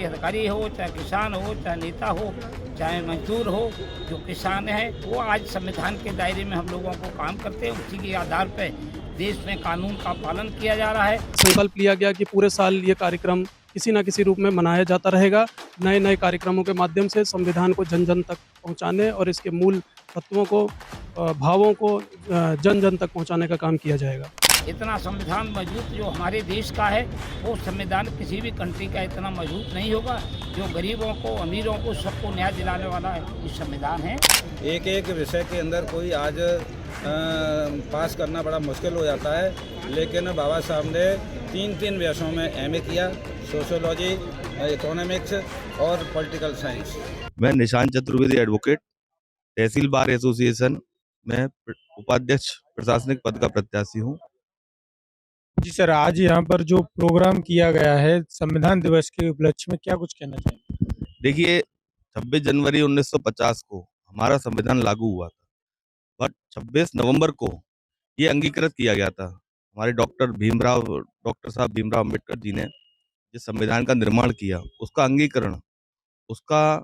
अधिकारी हो, चाहे किसान हो, चाहे नेता हो, चाहे मजदूर हो, जो किसान है वो आज संविधान के दायरे में हम लोगों को काम करते हैं। उसी के आधार पर देश में कानून का पालन किया जा रहा है। संकल्प लिया गया कि पूरे साल ये कार्यक्रम किसी न किसी रूप में मनाया जाता रहेगा। नए नए कार्यक्रमों के माध्यम से संविधान को जन जन तक पहुंचाने और इसके मूल तत्वों को, भावों को जन जन तक पहुंचाने का काम किया जाएगा। इतना संविधान मजबूत जो हमारे देश का है, वो संविधान किसी भी कंट्री का इतना मजबूत नहीं होगा। जो गरीबों को, अमीरों को, सबको न्याय दिलाने वाला है ये संविधान है। एक एक विषय के अंदर कोई आज पास करना बड़ा मुश्किल हो जाता है, लेकिन बाबा साहब ने तीन विषयों में एमए किया, सोशियोलॉजी, इकोनॉमिक्स और पॉलिटिकल साइंस। मैं निशांत चतुर्वेदी एडवोकेट, तहसील बार एसोसिएशन में उपाध्यक्ष प्रशासनिक पद का प्रत्याशी हूँ। जी सर, आज यहाँ पर जो प्रोग्राम किया गया है संविधान दिवस के उपलक्ष्य में, क्या कुछ कहना चाहेंगे? देखिए, 26 जनवरी 1950 को हमारा संविधान लागू हुआ था, बट 26 नवंबर को ये अंगीकृत किया गया था। हमारे डॉक्टर साहब भीमराव अम्बेडकर जी ने जिस संविधान का निर्माण किया, उसका अंगीकरण, उसका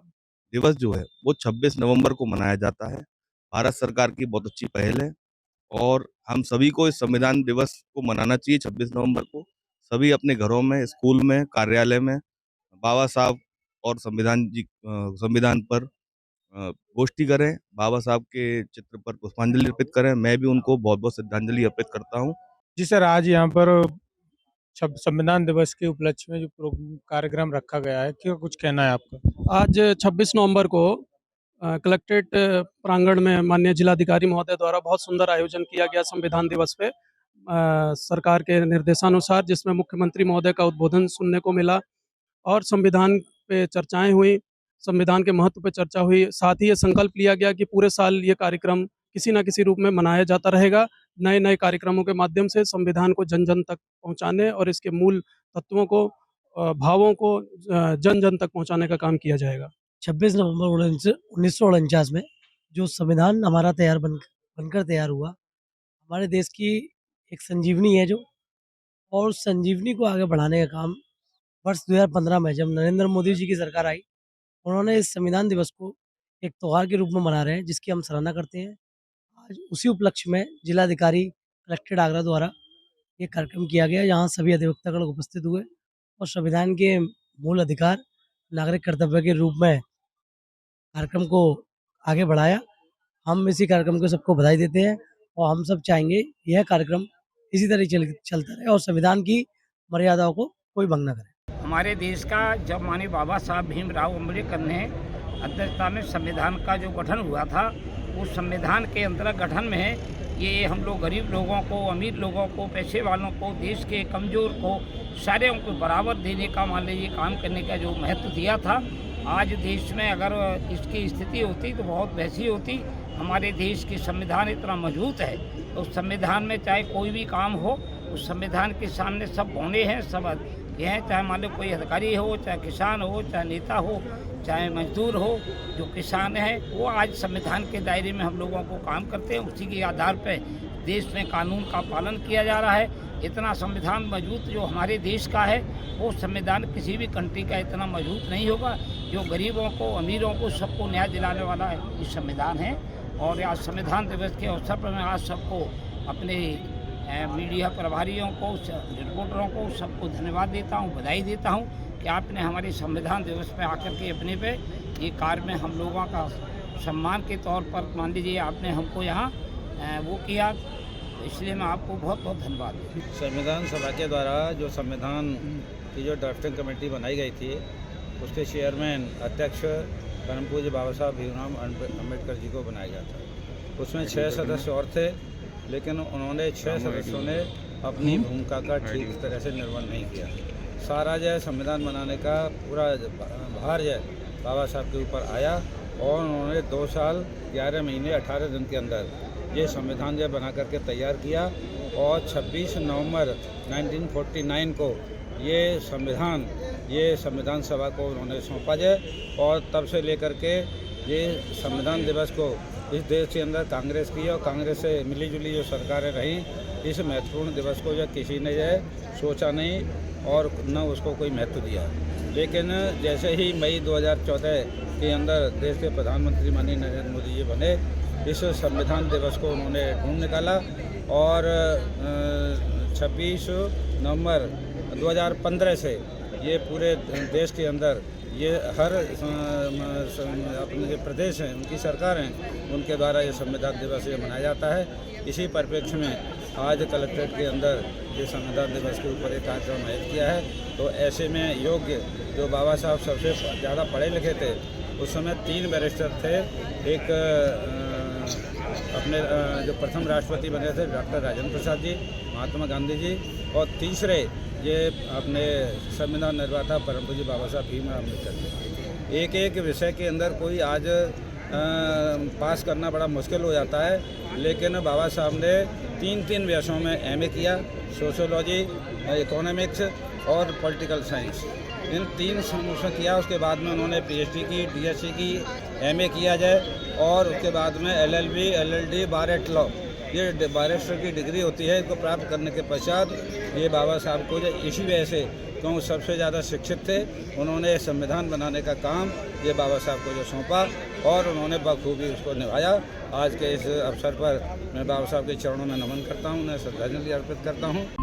दिवस जो है वो 26 नवंबर को मनाया जाता है। भारत सरकार की बहुत अच्छी पहल है और हम सभी को इस संविधान दिवस को मनाना चाहिए। 26 नवंबर को सभी अपने घरों में, स्कूल में, कार्यालय में बाबा साहब और संविधान पर गोष्ठी करें, बाबा साहब के चित्र पर पुष्पांजलि अर्पित करें। मैं भी उनको बहुत बहुत श्रद्धांजलि अर्पित करता हूँ। जी सर, आज यहाँ पर संविधान दिवस के उपलक्ष्य में जो कार्यक्रम रखा गया है, क्या कुछ कहना है आपका? आज 26 नवंबर को कलेक्ट्रेट प्रांगण में माननीय जिलाधिकारी महोदय द्वारा बहुत सुंदर आयोजन किया गया संविधान दिवस पे, सरकार के निर्देशानुसार, जिसमें मुख्यमंत्री महोदय का उद्बोधन सुनने को मिला और संविधान पे चर्चाएं हुई, संविधान के महत्व पे चर्चा हुई। साथ ही ये संकल्प लिया गया कि पूरे साल ये कार्यक्रम किसी न किसी रूप में मनाया जाता रहेगा। नए नए कार्यक्रमों के माध्यम से संविधान को जन जन तक पहुंचाने और इसके मूल तत्वों को, भावों को जन जन तक पहुंचाने का काम किया जाएगा। 26 नवंबर 1949 में जो संविधान हमारा बनकर तैयार हुआ, हमारे देश की एक संजीवनी है जो, और उस संजीवनी को आगे बढ़ाने का काम वर्ष 2015 में जब नरेंद्र मोदी जी की सरकार आई, उन्होंने इस संविधान दिवस को एक त्योहार के रूप में मना रहे हैं, जिसकी हम सराहना करते हैं। आज उसी उपलक्ष्य में जिलाधिकारी कलेक्ट्रेट आगरा द्वारा ये कार्यक्रम किया गया, जहाँ सभी अधिवक्तागण उपस्थित हुए और संविधान के मूल अधिकार, नागरिक कर्तव्य के रूप में कार्यक्रम को आगे बढ़ाया। हम इसी कार्यक्रम को सबको बधाई देते हैं और हम सब चाहेंगे यह कार्यक्रम इसी तरह चलता रहे और संविधान की मर्यादाओं को कोई भंग न करे। हमारे देश का जब माननीय बाबा साहब भीमराव अम्बेडकर ने अध्यक्षता में संविधान का जो गठन हुआ था, उस संविधान के अंतर्गत गठन में ये हम लोग गरीब लोगों को, अमीर लोगों को, पैसे वालों को, देश के कमज़ोर को, सारे उनको बराबर देने का, मान लीजिए, काम करने का जो महत्व दिया था। आज देश में अगर इसकी स्थिति होती तो बहुत वैसी होती। हमारे देश की संविधान इतना मजबूत है, तो उस संविधान में चाहे कोई भी काम हो, उस संविधान के सामने सब बौने हैं, सब ये हैं। चाहे मान लो कोई अधिकारी हो, चाहे किसान हो, चाहे नेता हो, चाहे मजदूर हो, जो किसान है वो आज संविधान के दायरे में हम लोगों को काम करते हैं। उसी के आधार पर देश में कानून का पालन किया जा रहा है। इतना संविधान मजबूत जो हमारे देश का है, वो संविधान किसी भी कंट्री का इतना मजबूत नहीं होगा। जो गरीबों को, अमीरों को, सबको न्याय दिलाने वाला है ये संविधान है। और आज संविधान दिवस के अवसर पर मैं आज सबको, अपने मीडिया प्रभारियों को, रिपोर्टरों को, सबको धन्यवाद देता हूँ, बधाई देता हूँ कि आपने हमारे संविधान दिवस पे आकर के अपने पे ये कार्य में हम लोगों का सम्मान के तौर पर, मान लीजिए, आपने हमको यहाँ वो किया, इसलिए मैं आपको बहुत बहुत धन्यवाद देता हूँ। संविधान सभा के द्वारा जो संविधान की जो ड्राफ्टिंग कमेटी बनाई गई थी, उसके चेयरमैन, अध्यक्ष परम पूज्य बाबा साहब भीमराव अम्बेडकर जी को बनाया गया था। उसमें 6 सदस्य और थे, लेकिन उन्होंने 6 सदस्यों ने अपनी भूमिका का ठीक तरह से निर्वहन नहीं किया। सारा जो संविधान बनाने का पूरा भार जो बाबा साहब के ऊपर आया और उन्होंने 2 साल 11 महीने 18 दिन के अंदर ये संविधान जो बना करके तैयार किया और 26 नवंबर 1949 को ये संविधान सभा को उन्होंने सौंपा जाए। और तब से लेकर के ये संविधान दिवस को इस देश के अंदर कांग्रेस की और कांग्रेस से मिलीजुली जो सरकारें रहीं, इस महत्वपूर्ण दिवस को जो किसी ने जो सोचा नहीं और न उसको कोई महत्व दिया। लेकिन जैसे ही मई 2014 के अंदर देश के प्रधानमंत्री माननीय नरेंद्र मोदी जी बने, इस संविधान दिवस को उन्होंने ढूंढ निकाला और 26 नवंबर 2015 से ये पूरे देश के अंदर ये हर अपने जो प्रदेश हैं, उनकी सरकार हैं, उनके द्वारा ये संविधान दिवस ये मनाया जाता है। इसी परिप्रेक्ष्य में आज कलेक्ट्रेट के अंदर ये संविधान दिवस के ऊपर एक कार्यक्रम आयोजित किया है। तो ऐसे में योग्य जो बाबा साहब सबसे ज़्यादा पढ़े लिखे थे, उस समय 3 बैरिस्टर थे। एक अपने जो प्रथम राष्ट्रपति बने थे डॉक्टर राजेंद्र प्रसाद जी, महात्मा गांधी जी, और तीसरे ये अपने संविधान निर्माता परम पूज्य बाबा साहब भीमराव अम्बेडकर जी। एक एक विषय के अंदर कोई आज पास करना बड़ा मुश्किल हो जाता है, लेकिन बाबा साहब ने 3 विषयों में एमए किया, सोशियोलॉजी, इकोनॉमिक्स और पॉलिटिकल साइंस। इन 3 समूहों किया। उसके बाद में उन्होंने पीएचडी की, डीएससी की, एमए किया जाए और उसके बाद में एलएलबी, एलएलडी, बार एट लॉ, ये बैरिस्टर की डिग्री होती है। इसको प्राप्त करने के पश्चात ये बाबा साहब को इसी वजह से क्योंकि सबसे ज़्यादा शिक्षित थे, उन्होंने संविधान बनाने का काम ये बाबा साहब को जो सौंपा और उन्होंने बखूबी उसको निभाया। आज के इस अवसर पर मैं बाबा साहब के चरणों में नमन करता हूँ, उन्हें श्रद्धांजलि अर्पित करता हूँ।